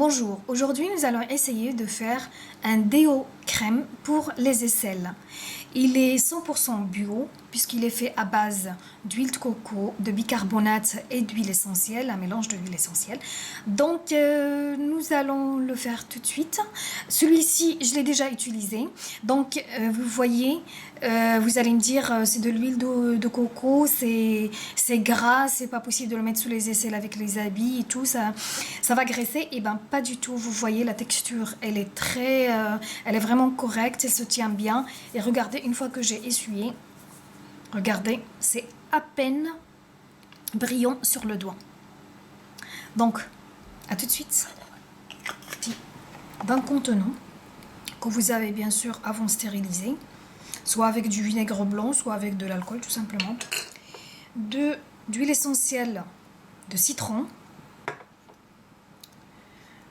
Bonjour, aujourd'hui nous allons essayer de faire un déo crème pour les aisselles. Il est 100% bio puisqu'il est fait à base d'huile de coco, de bicarbonate et d'huile essentielle, un mélange de huile essentielle. Donc nous allons le faire tout de suite. Celui-ci, je l'ai déjà utilisé. Donc vous voyez, vous allez me dire c'est de l'huile de coco, c'est gras, c'est pas possible de le mettre sous les aisselles avec les habits et tout, ça va graisser. Et ben pas du tout. Vous voyez la texture, elle est elle est vraiment correcte, elle se tient bien. Et regardez, une fois que j'ai essuyé, regardez, c'est à peine brillant sur le doigt. Donc, à tout de suite. D'un contenant que vous avez bien sûr avant stérilisé, soit avec du vinaigre blanc, soit avec de l'alcool tout simplement, d'huile essentielle de citron,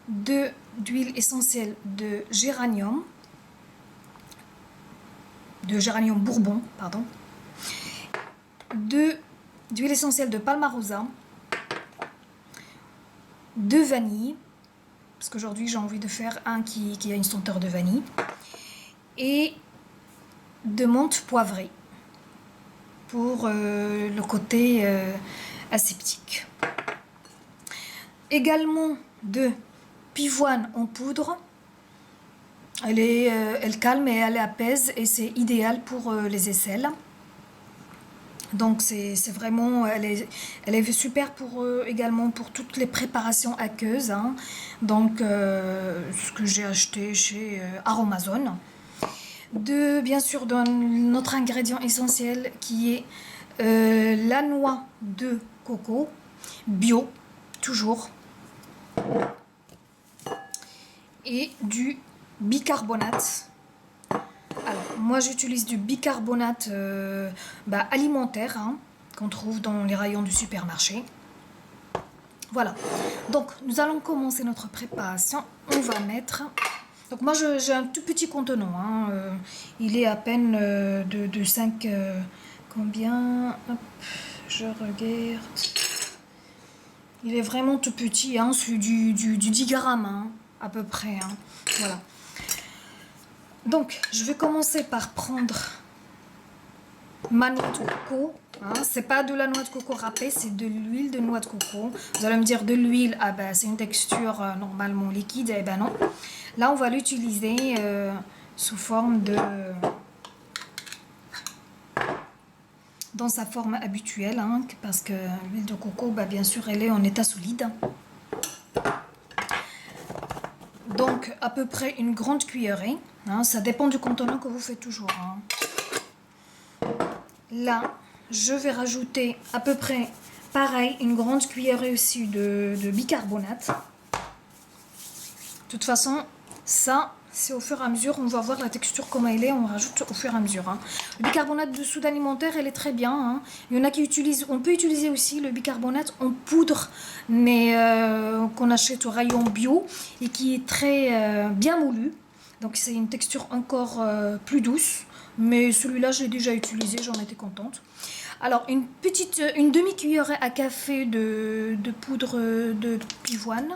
d'huile essentielle de géranium bourbon, pardon, d'huile essentielle de palmarosa, de vanille, parce qu'aujourd'hui j'ai envie de faire un qui a une senteur de vanille, et de menthe poivrée pour le côté aseptique. Également de pivoine en poudre. Elle calme et elle apaise et c'est idéal pour les aisselles. Donc c'est vraiment, elle est super pour également pour toutes les préparations aqueuses, hein. Donc ce que j'ai acheté chez Aromazone. Bien sûr notre ingrédient essentiel qui est la noix de coco bio, toujours, et du bicarbonate. Alors, moi j'utilise du bicarbonate alimentaire, hein, qu'on trouve dans les rayons du supermarché. Voilà, donc nous allons commencer notre préparation. On va mettre... Donc moi j'ai un tout petit contenant, hein, il est à peine de 5... combien? Hop, je regarde. Il est vraiment tout petit, hein, c'est du 10 grammes, hein, à peu près, hein. Voilà. Donc, je vais commencer par prendre ma noix de coco. Hein. C'est pas de la noix de coco râpée, c'est de l'huile de noix de coco. Vous allez me dire de l'huile, ah ben c'est une texture normalement liquide. Eh ben non. Là, on va l'utiliser sous forme de... dans sa forme habituelle, hein, parce que l'huile de coco, bah, bien sûr, elle est en état solide. Donc, à peu près une grande cuillerée. Hein, ça dépend du contenant que vous faites toujours. Hein. Là, je vais rajouter à peu près, pareil, une grande cuillerée aussi de bicarbonate. De toute façon, ça, c'est au fur et à mesure. On va voir la texture, comment elle est. On rajoute au fur et à mesure. Hein. Le bicarbonate de soude alimentaire, elle est très bien. Hein. Il y en a qui utilisent... On peut utiliser aussi le bicarbonate en poudre, mais qu'on achète au rayon bio et qui est très bien moulu. Donc c'est une texture encore plus douce. Mais celui-là, je l'ai déjà utilisé, j'en étais contente. Alors, une demi-cuillerée à café de poudre de pivoine.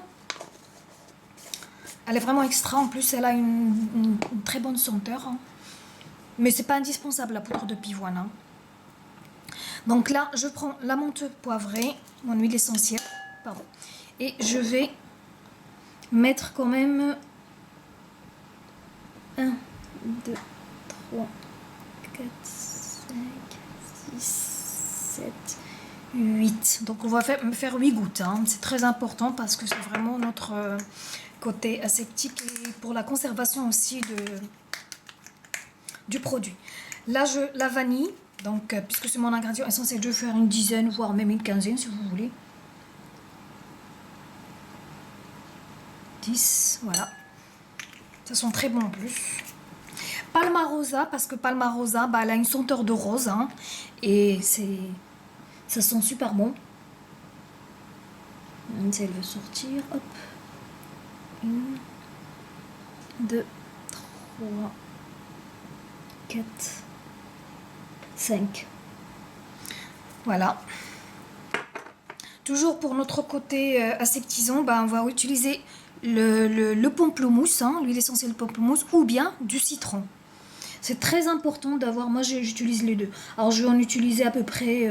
Elle est vraiment extra, en plus elle a une très bonne senteur. Hein. Mais c'est pas indispensable la poudre de pivoine. Hein. Donc là, je prends la menthe poivrée, mon huile essentielle, pardon. Et je vais mettre quand même 1, 2, 3, 4, 5, 6, 7, 8. Donc on va faire 8 gouttes. Hein. C'est très important parce que c'est vraiment notre côté aseptique et pour la conservation aussi du produit. Là, la vanille, donc puisque c'est mon ingrédient essentiel, je vais faire une dizaine, voire même une quinzaine si vous voulez. 10, voilà. Ça sent très bon en plus. Palmarosa, parce que Palmarosa, bah, elle a une senteur de rose, hein, et ça sent super bon. Si elle veut sortir, hop. 1, 2, 3, 4, 5. Voilà. Toujours pour notre côté aseptisant, ben, on va utiliser le pamplemousse, hein, l'huile essentielle de pamplemousse, ou bien du citron. C'est très important d'avoir, moi j'utilise les deux. Alors je vais en utiliser à peu près,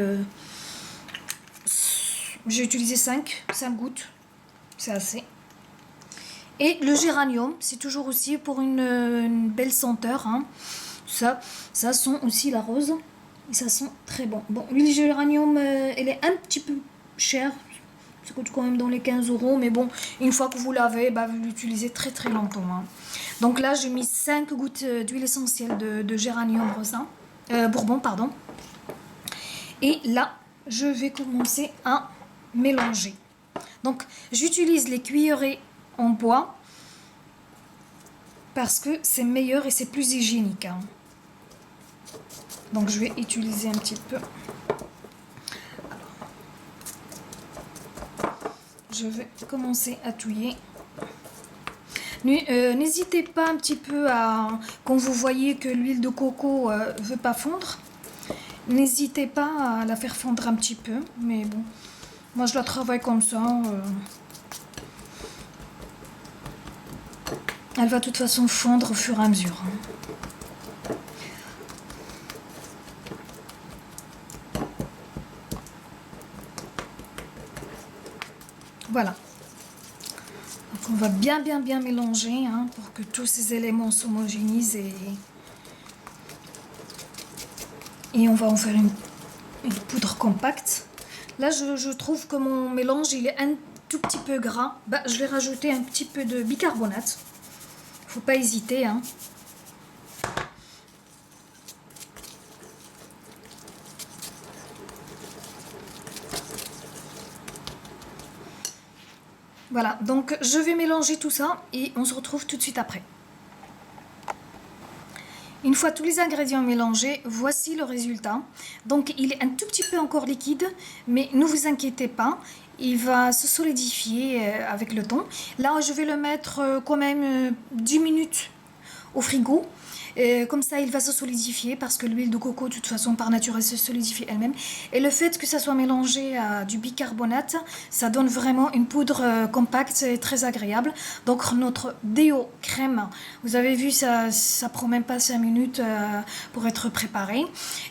j'ai utilisé 5 gouttes, c'est assez. Et le géranium, c'est toujours aussi pour une belle senteur. Hein. Ça sent aussi la rose. Et ça sent très bon. Bon, l'huile géranium, elle est un petit peu chère. Ça coûte quand même dans les 15 €. Mais bon, une fois que vous l'avez, bah, vous l'utilisez très très longtemps. Hein. Donc là, j'ai mis 5 gouttes d'huile essentielle de géranium rosin. Bourbon, pardon. Et là, je vais commencer à mélanger. Donc, j'utilise les cuillerées en bois parce que c'est meilleur et c'est plus hygiénique. Hein. Donc, je vais utiliser un petit peu. Je vais commencer à touiller. N'hésitez pas un petit peu à, quand vous voyez que l'huile de coco ne veut pas fondre, n'hésitez pas à la faire fondre un petit peu. Mais bon, moi je la travaille comme ça. Elle va de toute façon fondre au fur et à mesure. Voilà. Donc on va bien mélanger hein, pour que tous ces éléments s'homogénisent et on va en faire une poudre compacte. Là, je trouve que mon mélange il est un tout petit peu gras. Bah, je vais rajouter un petit peu de bicarbonate. Faut pas hésiter. Hein. Voilà, donc je vais mélanger tout ça et on se retrouve tout de suite après. Une fois tous les ingrédients mélangés, voici le résultat. Donc il est un tout petit peu encore liquide, mais ne vous inquiétez pas, il va se solidifier avec le temps. Là, je vais le mettre quand même 10 minutes au frigo. Comme ça, il va se solidifier parce que l'huile de coco, de toute façon, par nature, elle se solidifie elle-même. Et le fait que ça soit mélangé à du bicarbonate, ça donne vraiment une poudre compacte et très agréable. Donc, notre déo crème, vous avez vu, ça prend même pas 5 minutes pour être préparé.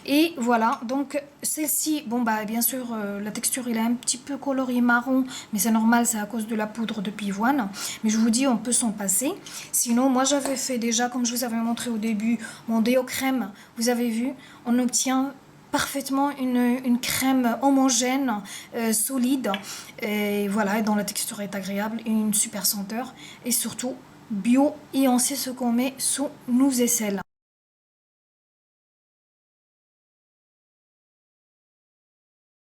Et voilà, donc celle-ci, bon, bah, bien sûr, la texture, il est un petit peu coloré marron, mais c'est normal, c'est à cause de la poudre de pivoine. Mais je vous dis, on peut s'en passer. Sinon, moi, j'avais fait déjà, comme je vous avais montré au début, mon déo crème, vous avez vu, on obtient parfaitement une crème homogène, solide, et voilà, dont la texture est agréable, et une super senteur, et surtout bio, et on sait ce qu'on met sous nos aisselles.